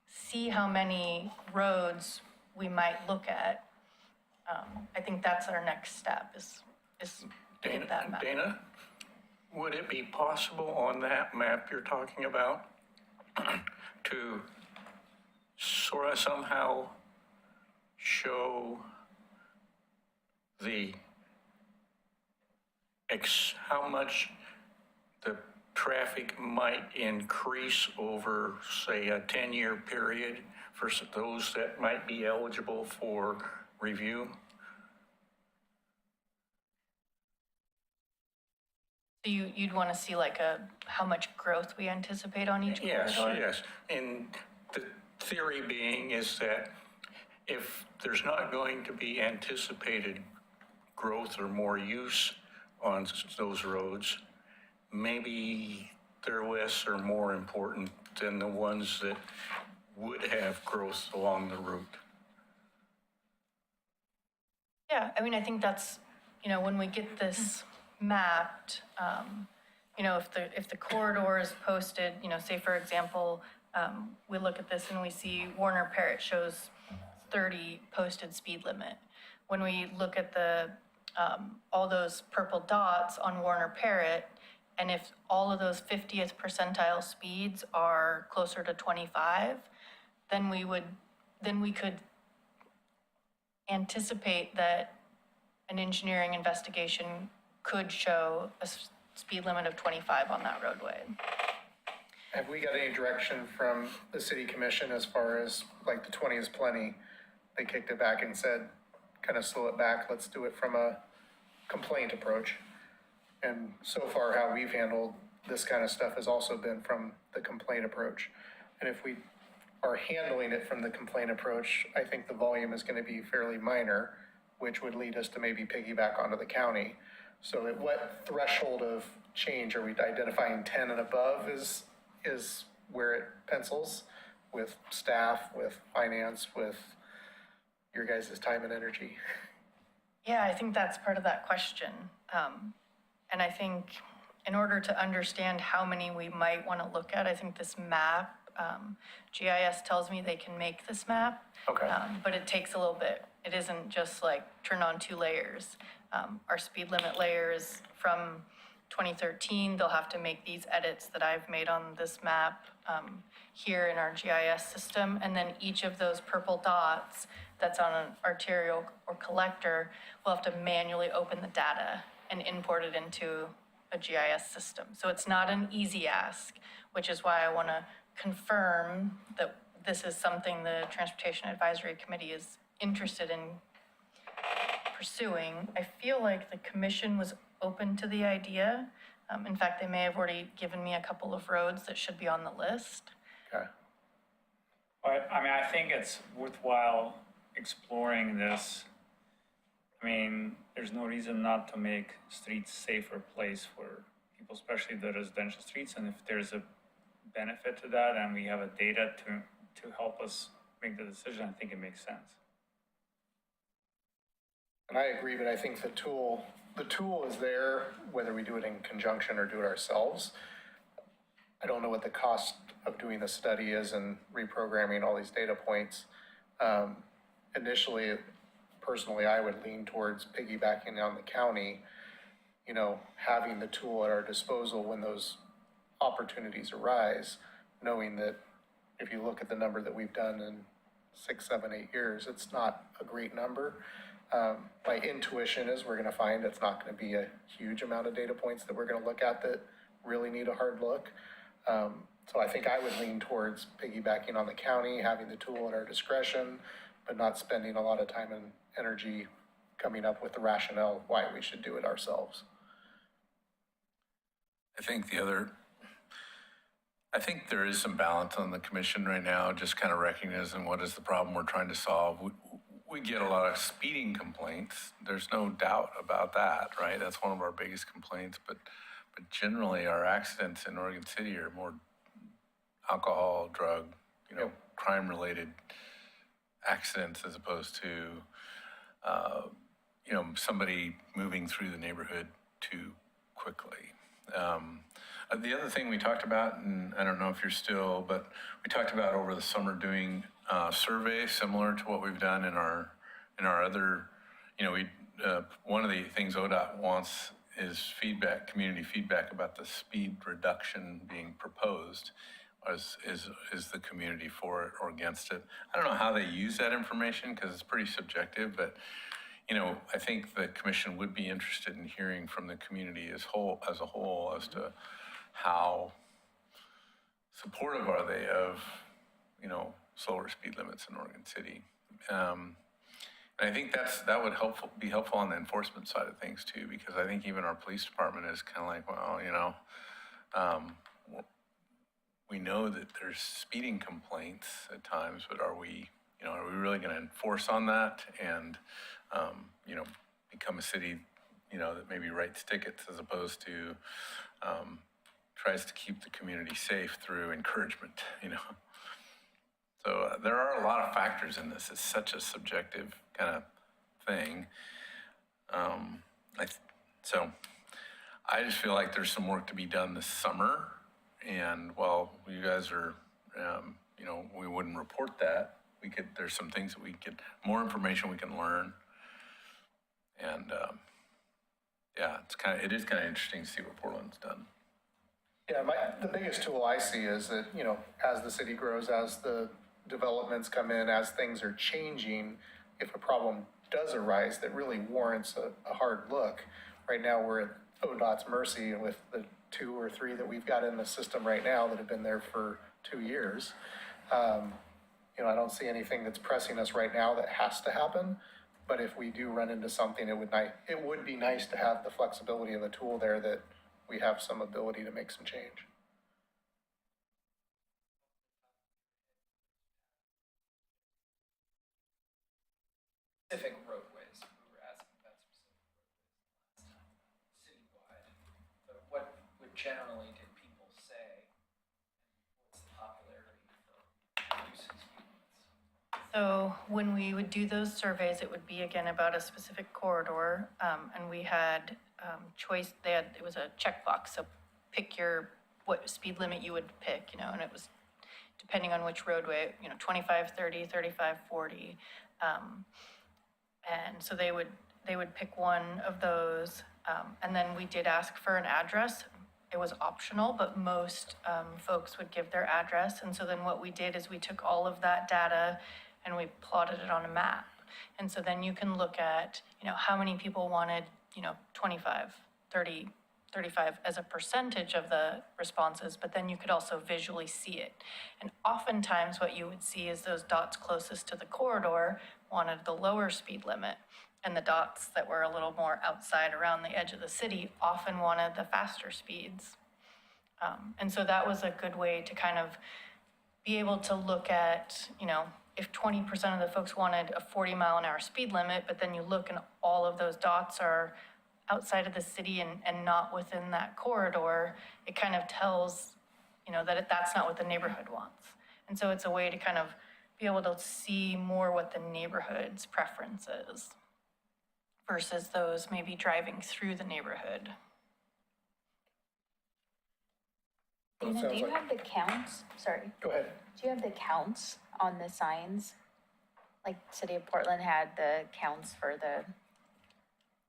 see how many roads we might look at, I think that's our next step is get that map. Dana, would it be possible on that map you're talking about to sort of somehow show how much the traffic might increase over, say, a 10-year period for those that might be eligible for review? So you'd want to see like how much growth we anticipate on each Yes, corridor? yes. And the theory being is that if there's not going to be anticipated growth or more use on those roads, maybe they're less or more important than the ones that would have growth along the route. Yeah, I mean, I think that's, when we get this mapped, if the corridor is posted, say for example, we look at this and we see Warner Parrott shows 30 posted speed limit. When we look at all those purple dots on Warner Parrott, and if all of those 50th percentile speeds are closer to 25, then we could anticipate that an engineering investigation could show a speed limit of 25 on that roadway. Have we got any direction from the city commission as far as, like, the 20 is plenty? They kicked it back and said, kind of slow it back, let's do it from a complaint approach. And so far, how we've handled this kind of stuff has also been from the complaint approach. And if we are handling it from the complaint approach, I think the volume is going to be fairly minor, which would lead us to maybe piggyback onto the county. So at what threshold of change are we identifying? 10 and above is where it pencils with staff, with finance, with your guys' time and energy? Yeah, I think that's part of that question. And I think in order to understand how many we might want to look at, I think this map, GIS tells me they can make this map. Okay. But it takes a little bit. It isn't just like turn on 2 layers. Our speed limit layers from 2013, they'll have to make these edits that I've made on this map here in our GIS system. And then each of those purple dots that's on an arterial or collector, we'll have to manually open the data and import it into a GIS system. So it's not an easy ask, which is why I want to confirm that this is something the Transportation Advisory Committee is interested in pursuing. I feel like the commission was open to the idea. In fact, they may have already given me a couple of roads that should be on the list. Okay. But, I mean, I think it's worthwhile exploring this. I mean, there's no reason not to make streets safer place for people, especially the residential streets. And if there's a benefit to that and we have a data to help us make the decision, I think it makes sense. And I agree, but I think the tool is there, whether we do it in conjunction or do it ourselves. I don't know what the cost of doing the study is and reprogramming all these data points. Initially, personally, I would lean towards piggybacking on the county, having the tool at our disposal when those opportunities arise, knowing that if you look at the number that we've done in 6, 7, 8 years, it's not a great number. My intuition is we're going to find it's not going to be a huge amount of data points that we're going to look at that really need a hard look. So I think I would lean towards piggybacking on the county, having the tool at our discretion, but not spending a lot of time and energy coming up with the rationale why we should do it ourselves. I think there is some balance on the commission right now, just kind of recognizing what is the problem we're trying to solve. We get a lot of speeding complaints. There's no doubt about that, right? That's one of our biggest complaints, but generally our accidents in Oregon City are more alcohol, drug, crime-related accidents as opposed to, somebody moving through the neighborhood too quickly. The other thing we talked about, and I don't know if you're still, but we talked about over the summer doing surveys similar to what we've done in our other, one of the things ODOT wants community feedback about the speed reduction being proposed. Is the community for it or against it? I don't know how they use that information because it's pretty subjective, but I think the commission would be interested in hearing from the community as a whole as to how supportive are they of, slower speed limits in Oregon City. And I think that would be helpful on the enforcement side of things too, because I think even our police department is kind of like, well, we know that there's speeding complaints at times, but are we really going to enforce on that and, become a city, that maybe writes tickets as opposed to, tries to keep the community safe through encouragement, So there are a lot of factors in this. It's such a subjective kind of thing. So I just feel like there's some work to be done this summer. And while you guys are, we wouldn't report that, there's some things that more information we can learn. And, it is kind of interesting to see what Portland's done. Yeah, the biggest tool I see is that, as the city grows, as the developments come in, as things are changing, if a problem does arise that really warrants a hard look. Right now, we're at ODOT's mercy with the 2 or 3 that we've got in the system right now that have been there for 2 years. I don't see anything that's pressing us right now that has to happen. But if we do run into something, it would be nice to have the flexibility of a tool there that we have some ability to make some change. Specific roadways, we were asking about specific roadways last time, citywide, but what would generally did people say? What's the popularity for reducing speed limits? So when we would do those surveys, it would be again about a specific corridor, and we had choice. It was a checkbox. So pick what speed limit you would pick, and it was depending on which roadway, 25, 30, 35, 40. And so they would pick one of those, and then we did ask for an address. It was optional, but most folks would give their address. And so then what we did is we took all of that data and we plotted it on a map. And so then you can look at, how many people wanted, 25, 30, 35 as a percentage of the responses, but then you could also visually see it. And oftentimes what you would see is those dots closest to the corridor wanted the lower speed limit, and the dots that were a little more outside around the edge of the city often wanted the faster speeds. And so that was a good way to kind of be able to look at, if 20% of the folks wanted a 40-mile-an-hour speed limit, but then you look and all of those dots are outside of the city and not within that corridor, it kind of tells, that that's not what the neighborhood wants. And so it's a way to kind of be able to see more what the neighborhood's preference is versus those maybe driving through the neighborhood. Well, it Dina, sounds do you like- have the counts? Sorry. Go ahead. Do you have the counts on the signs? Like City of Portland had the counts for the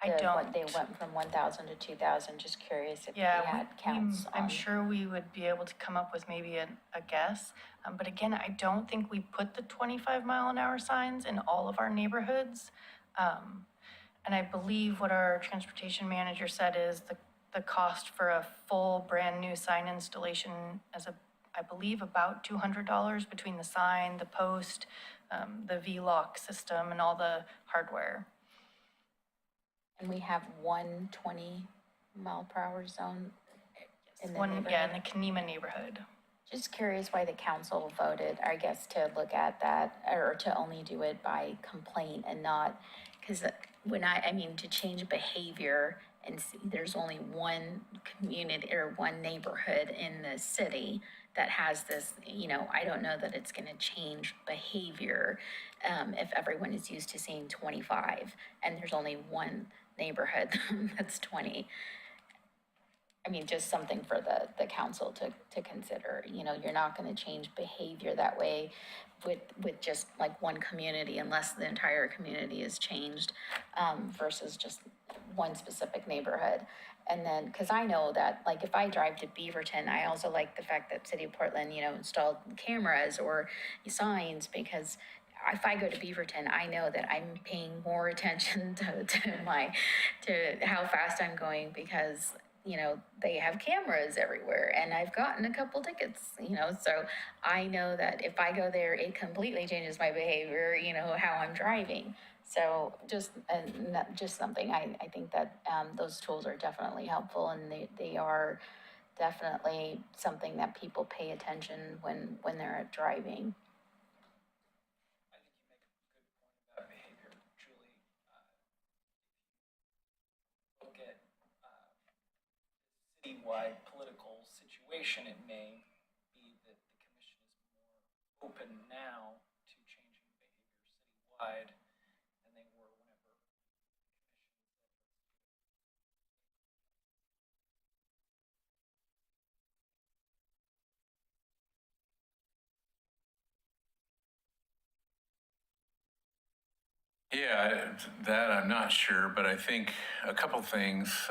I what don't. they went from 1,000 to 2,000. Just curious if Yeah, they had counts I'm on. sure we would be able to come up with maybe a guess. But again, I don't think we put the 25-mile-an-hour signs in all of our neighborhoods. And I believe what our transportation manager said is the cost for a full brand-new sign installation is I believe about $200 between the sign, the post, the V-lock system, and all the hardware. And we have 120-mile-per-hour zone in the Yeah, in neighborhood. the Kenema neighborhood. Just curious why the council voted, I guess, to look at that, or to only do it by complaint and not, because to change behavior and see, there's only one community or one neighborhood in the city that has this, I don't know that it's gonna change behavior if everyone is used to seeing 25 and there's only one neighborhood that's 20. Just something for the council to consider, you're not gonna change behavior that way with just like one community unless the entire community is changed, versus just one specific neighborhood. And then, because I know that, like, if I drive to Beaverton, I also like the fact that City of Portland, installed cameras or signs, because if I go to Beaverton, I know that I'm paying more attention to how fast I'm going, because, they have cameras everywhere, and I've gotten a couple tickets, so I know that if I go there, it completely changes my behavior, how I'm driving. So just something, I think that those tools are definitely helpful, and they are definitely something that people pay attention when they're driving. I think you make a good point about behavior, Julie. Look at the citywide political situation, it may be that the commission is more open now to changing behavior citywide than they were whenever Yeah, that I'm not sure, but I think a couple things.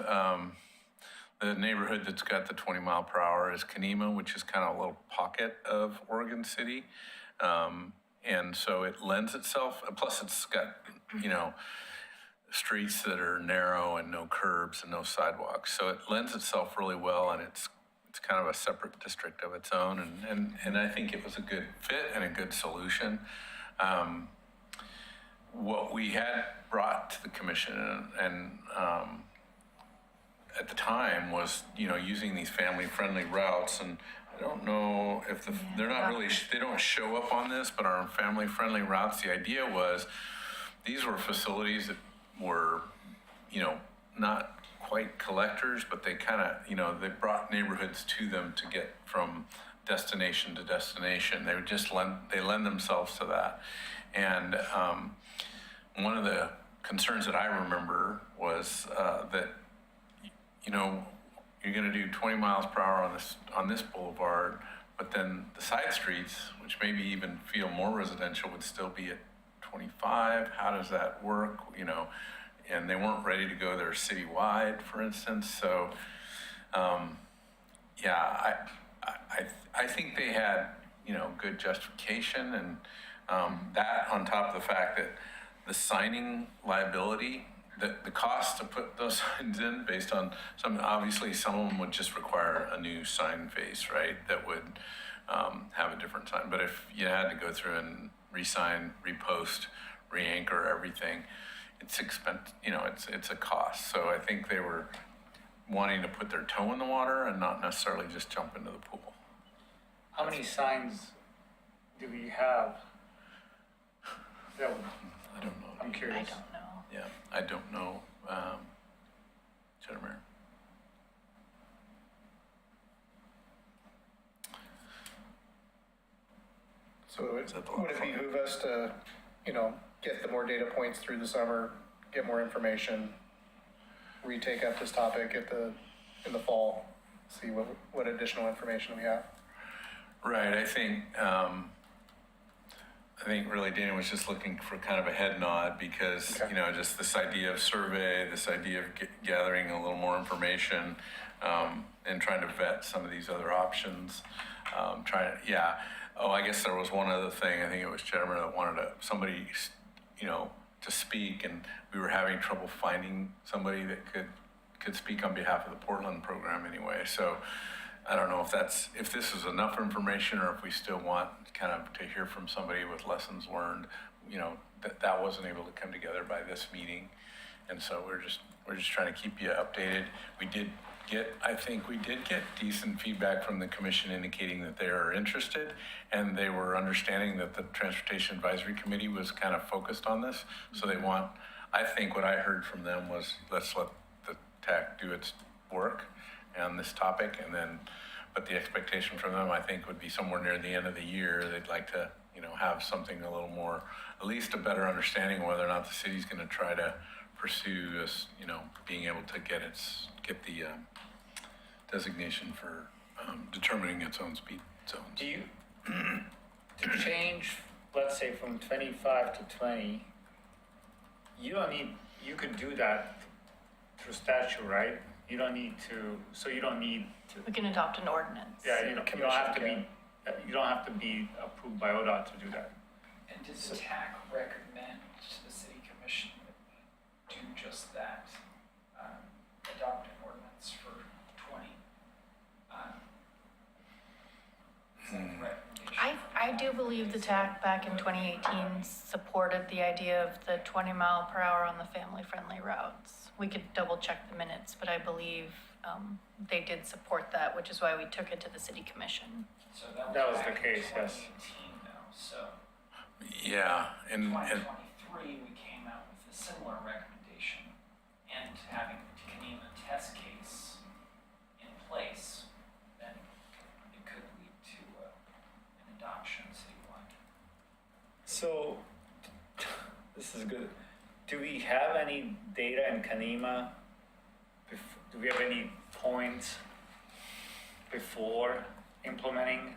The neighborhood that's got the 20 mile per hour is Kanema, which is kind of a little pocket of Oregon City. And so it lends itself, plus it's got, streets that are narrow and no curbs and no sidewalks. So it lends itself really well, and it's kind of a separate district of its own. And I think it was a good fit and a good solution. What we had brought to the commission and at the time was, using these family-friendly routes, and I don't know if they're not really, they don't show up on this, but our family-friendly routes, the idea was these were facilities that were, not quite collectors, but they kind of, they brought neighborhoods to them to get from destination to destination. They would just lend themselves to that. And one of the concerns that I remember was that, you're going to do 20 miles per hour on this boulevard, but then the side streets, which maybe even feel more residential, would still be at 25. How does that work? And they weren't ready to go there citywide, for instance. So, I think they had, good justification, and that on top of the fact that the signing liability, the cost to put those signs in based on obviously some of them would just require a new sign face, right? That would have a different sign. But if you had to go through and re-sign, repost, re-anchor everything, it's expensive, it's a cost. So I think they were wanting to put their toe in the water and not necessarily just jump into the pool. how many signs do we have? That would, I don't know. I'm I curious. don't know. Yeah, I don't know. Jennifer. So would it behoove us to, get the more data points through the summer, get more information, retake up this topic in the fall, see what additional information we have? Right, I think really Dana was just looking for kind of a head nod because, Okay. just this idea of survey, this idea of gathering a little more information, and trying to vet some of these other options. I guess there was one other thing. I think it was Jennifer that wanted somebody, to speak, and we were having trouble finding somebody that could speak on behalf of the Portland program anyway. So I don't know if this is enough information or if we still want kind of to hear from somebody with lessons learned, that wasn't able to come together by this meeting. And so we're just trying to keep you updated. I think we did get decent feedback from the commission indicating that they are interested, and they were understanding that the Transportation Advisory Committee was kind of focused on this. So I think what I heard from them was, let's let the TAC do its work on this topic, but the expectation from them, I think, would be somewhere near the end of the year, they'd like to, have something a little more, at least a better understanding of whether or not the city's going to try to pursue this, being able to get the designation for determining its own speed zones. Do you, to change let's say from 25 to 20, you don't need, you could do that through statute, right? You don't need to, so you don't need to, We can adopt an ordinance. yeah, you don't have to be, you don't have to be approved by ODOT to do that. And did the TAC recommend to the city commission that we do just that? Adopt an ordinance for 20? Is that a recommendation? I do believe the TAC back in 2018 supported the idea of the 20 mile per hour on the family-friendly routes. We could double check the minutes, but I believe they did support that, which is why we took it to the city commission. So That was back the in case, yes. 2018 though, so Yeah, and 2023, we came out with a similar recommendation and having the Kenema test case in place, then it could lead to an adoption citywide. So, this is good. Do we have any data in Kenema? Do we have any points before implementing?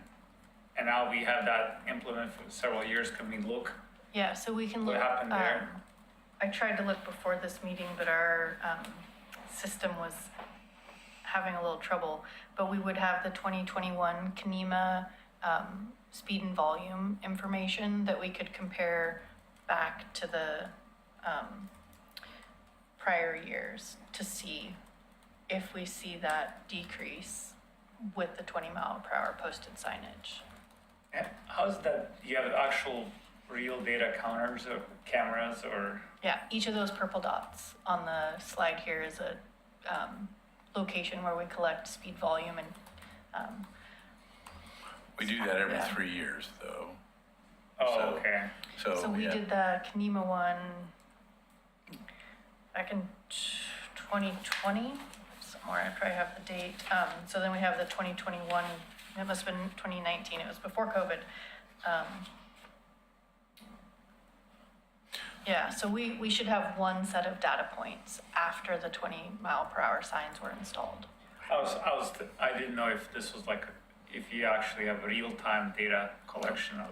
And now we have that implemented for several years. Can we look? Yeah, so we can What look. happened there? I tried to look before this meeting, but our system was having a little trouble. But we would have the 2021 Kenema speed and volume information that we could compare back to the prior years to see if we see that decrease with the 20 mile per hour posted signage. And how's that? Do you have actual real data counters or cameras or? Yeah, each of those purple dots on the slide here is a location where we collect speed, volume, and we do that every Yeah. 3 years, though. Oh, So- okay. so we yeah. did the Kenema one back in 2020 somewhere. I probably have the date. So then we have the 2021. It must have been 2019. It was before COVID. Yeah, so we should have one set of data points after the 20 mile per hour signs were installed. I didn't know if this was like, if you actually have real-time data collection of.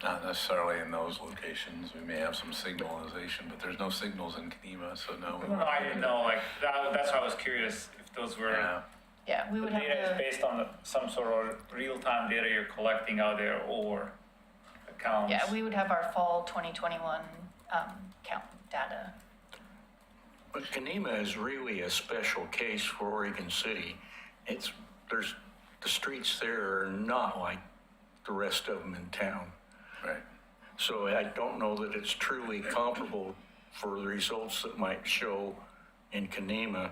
Not necessarily in those locations. We may have some signalization, but there's no signals in Kenema, so no. we No, won't I be didn't able know, like, that's why I was curious if those to- were, Yeah, Yeah, we the would have data is to, based on some sort of real-time data you're collecting out there or accounts. yeah, we would have our fall 2021 count data. But Kenema is really a special case for Oregon City. The streets there are not like the rest of them in town. right. So I don't know that it's truly comparable for the results that might show in Kenema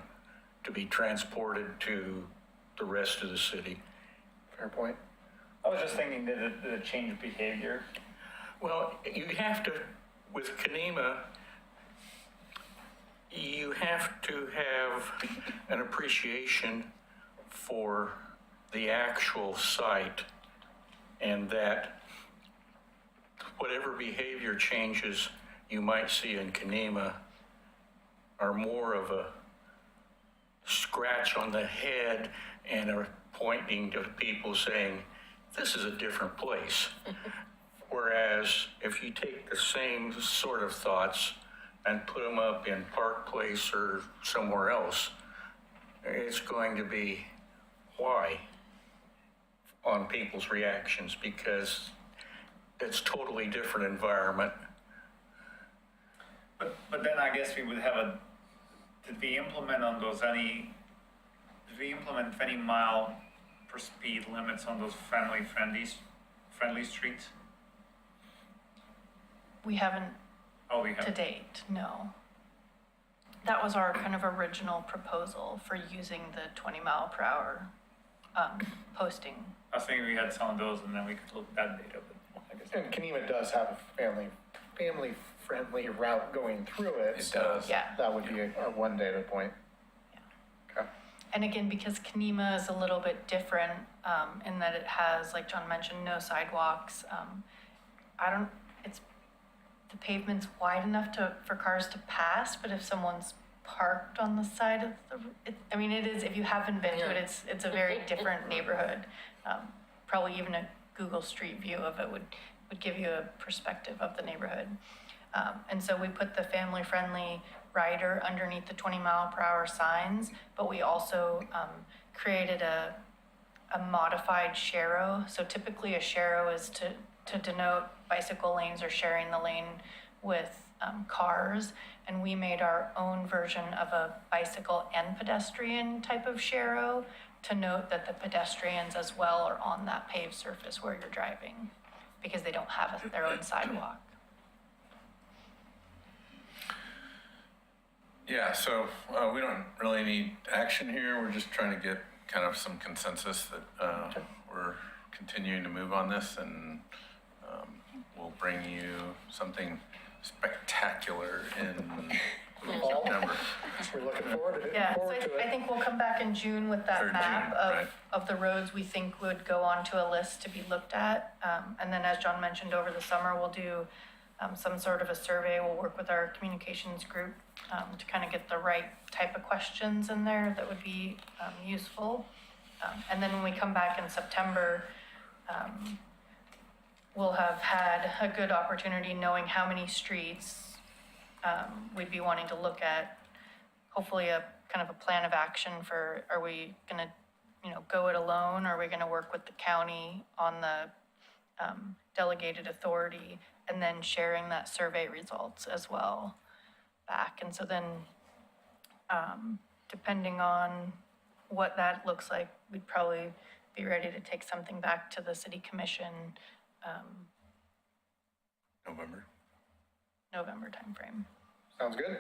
to be transported to the rest of the city. Fair point. I was just thinking that it changed behavior. Well, you have to, with Kenema, you have to have an appreciation for the actual site, and that whatever behavior changes you might see in Kenema are more of a scratch on the head and are pointing to people saying, this is a different place. Whereas if you take the same sort of thoughts and put them up in Park Place or somewhere else, it's going to be why on people's reactions, because it's totally different environment. But then I guess we would have did we implement any mile per speed limits on those friendly streets? We haven't Oh, we to have. date, no. That was our kind of original proposal for using the 20 mile per hour posting. I was thinking we had some of those and then we could look at that data, but I guess. And Kenema does have a family-friendly route going through it. It so does. Yeah. That would be a one data point. Okay. And again, because Kenema is a little bit different in that it has, like John mentioned, no sidewalks. The pavement's wide enough for cars to pass, but if someone's parked on the side of it is, if you haven't been to it, it's a very different neighborhood. Probably even a Google Street View of it would would give you a perspective of the neighborhood. And so we put the family-friendly rider underneath the 20-mile-per-hour signs, but we also created a modified sharrow. So typically a sharrow is to denote bicycle lanes or sharing the lane with cars. And we made our own version of a bicycle and pedestrian type of sharrow to note that the pedestrians as well are on that paved surface where you're driving, because they don't have their own sidewalk. Yeah, so we don't really need action here. We're just trying to get kind of some consensus that we're continuing to move on this, and we'll bring you something spectacular in September. We're looking forward to Yeah, so forward to I it. think we'll come back in June with that Or map June, right. of the roads we think would go onto a list to be looked at. And then as John mentioned, over the summer, we'll do some sort of a survey. We'll work with our communications group to kind of get the right type of questions in there that would be useful. And then when we come back in September, we'll have had a good opportunity knowing how many streets we'd be wanting to look at. Hopefully a kind of a plan of action for, are we gonna, go it alone? Or are we gonna work with the county on the delegated authority, and then sharing that survey results as well back? And so then, depending on what that looks like, we'd probably be ready to take something back to the city commission, November timeframe. Sounds good.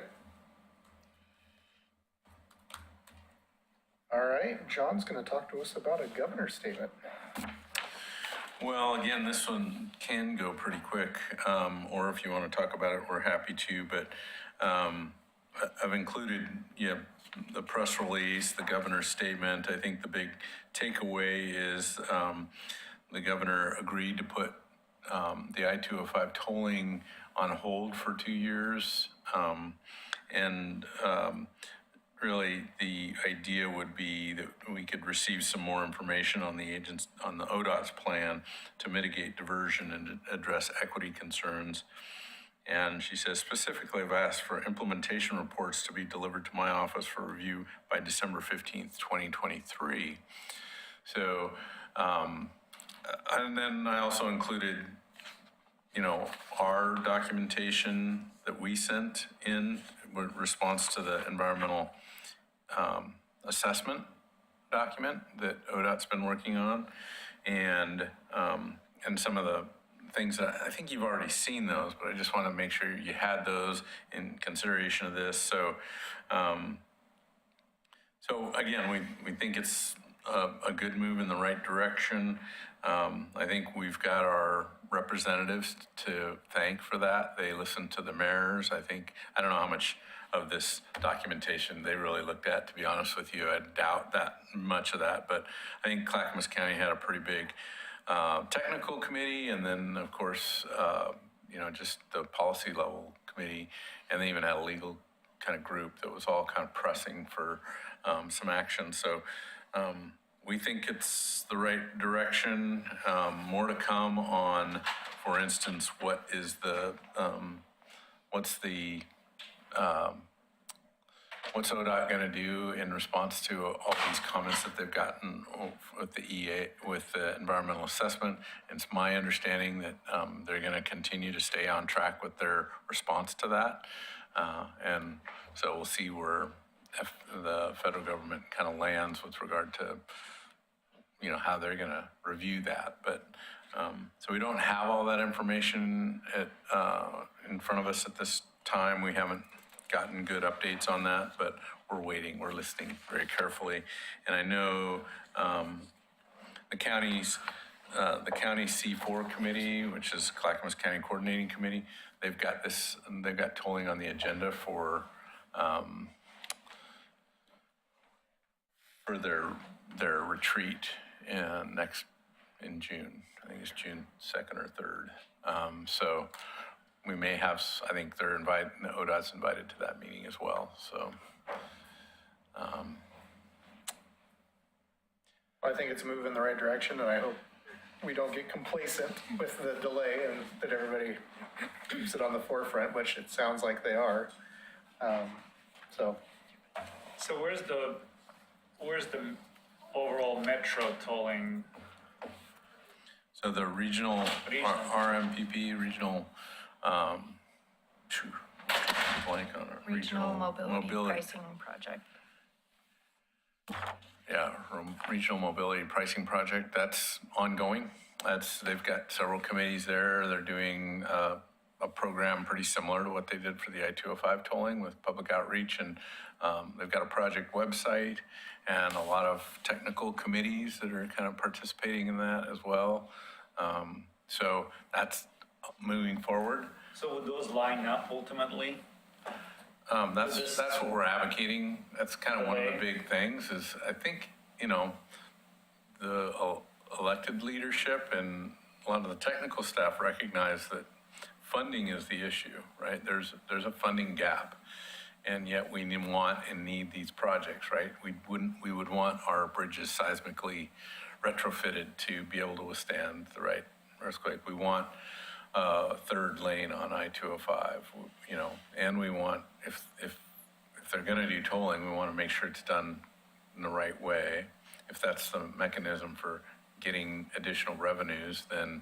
All right, John's gonna talk to us about a governor's statement. Well, again, this one can go pretty quick, or if you want to talk about it, we're happy to, but I've included, the press release, the governor's statement. I think the big takeaway is the governor agreed to put the I-205 tolling on hold for 2 years. Really, the idea would be that we could receive some more information on the ODOT's plan to mitigate diversion and address equity concerns. And she says, specifically, I've asked for implementation reports to be delivered to my office for review by December 15th, 2023. So, and then I also included, our documentation that we sent in response to the environmental assessment document that ODOT's been working on, and some of the things that I think you've already seen those, but I just want to make sure you had those in consideration of this. So, again, we think it's a good move in the right direction. I think we've got our representatives to thank for that. They listened to the mayors. I don't know how much of this documentation they really looked at, to be honest with you. I doubt that much of that, but I think Clackamas County had a pretty big technical committee, and then of course, just the policy level committee, and they even had a legal kind of group that was all kind of pressing for some action. So we think it's the right direction. More to come on, for instance, what's ODOT going to do in response to all these comments that they've gotten with the EA, with the environmental assessment? It's my understanding that they're going to continue to stay on track with their response to that. And so we'll see where the federal government kind of lands with regard to, how they're going to review that. But so we don't have all that information in front of us at this time. We haven't gotten good updates on that, but we're waiting, we're listening very carefully. And I know the county C4 committee, which is Clackamas County Coordinating Committee, they've got tolling on the agenda for their retreat in June. I think it's June 2nd or 3rd. So we may have, I think ODOT's invited to that meeting as well, so. I think it's moving in the right direction, and I hope we don't get complacent with the delay and that everybody keeps it on the forefront, which it sounds like they are. So, So where's the overall metro tolling? So the regional, RMPP, regional, blank on it. Regional mobility pricing project. Yeah, regional mobility pricing project, that's ongoing. They've got several committees there. They're doing a program pretty similar to what they did for the I-205 tolling with public outreach. And they've got a project website and a lot of technical committees that are kind of participating in that as well. So that's moving forward. So would those line up ultimately? That's what we're advocating. That's kind of one of the big things is I think, the elected leadership and a lot of the technical staff recognize that funding is the issue, right? There's a funding gap. And yet we want and need these projects, right? We would want our bridges seismically retrofitted to be able to withstand the right earthquake. We want a third lane on I-205, and we want, if they're gonna do tolling, we wanna make sure it's done in the right way. If that's the mechanism for getting additional revenues, then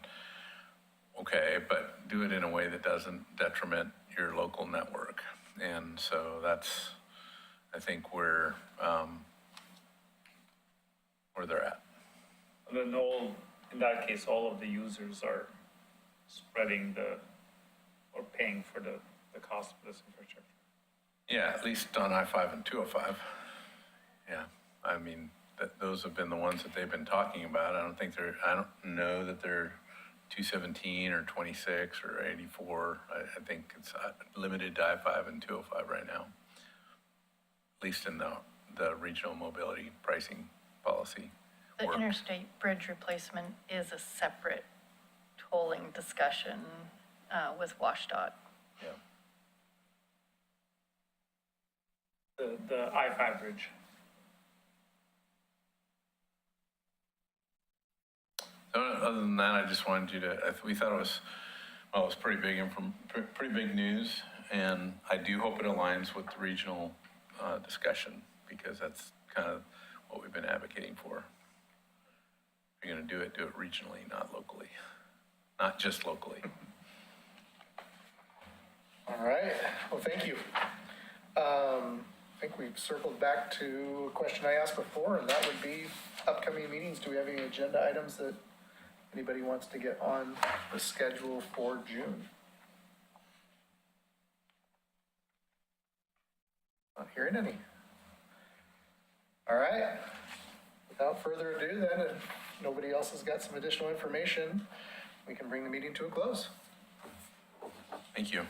okay, but do it in a way that doesn't detriment your local network. And so that's, I think, where they're at. Then in that case, all of the users are spreading or paying for the cost of this infrastructure. Yeah, at least on I-5 and 205. Yeah, I mean, those have been the ones that they've been talking about. I don't know that they're 217 or 26 or 84. I think it's limited to I-5 and 205 right now, at least in the regional mobility pricing policy. The work. interstate bridge replacement is a separate tolling discussion with WashDOT. Yeah. The I-5 bridge. Other than that, I just wanted you to, we thought it was pretty big news, and I do hope it aligns with the regional discussion, because that's kind of what we've been advocating for. If you're gonna do it regionally, not locally, not just locally. all right, well, thank you. I think we've circled back to a question I asked before, and that would be upcoming meetings. Do we have any agenda items that anybody wants to get on the schedule for June? Not hearing any. All right. Without further ado then, if nobody else has got some additional information, we can bring the meeting to a close. Thank you.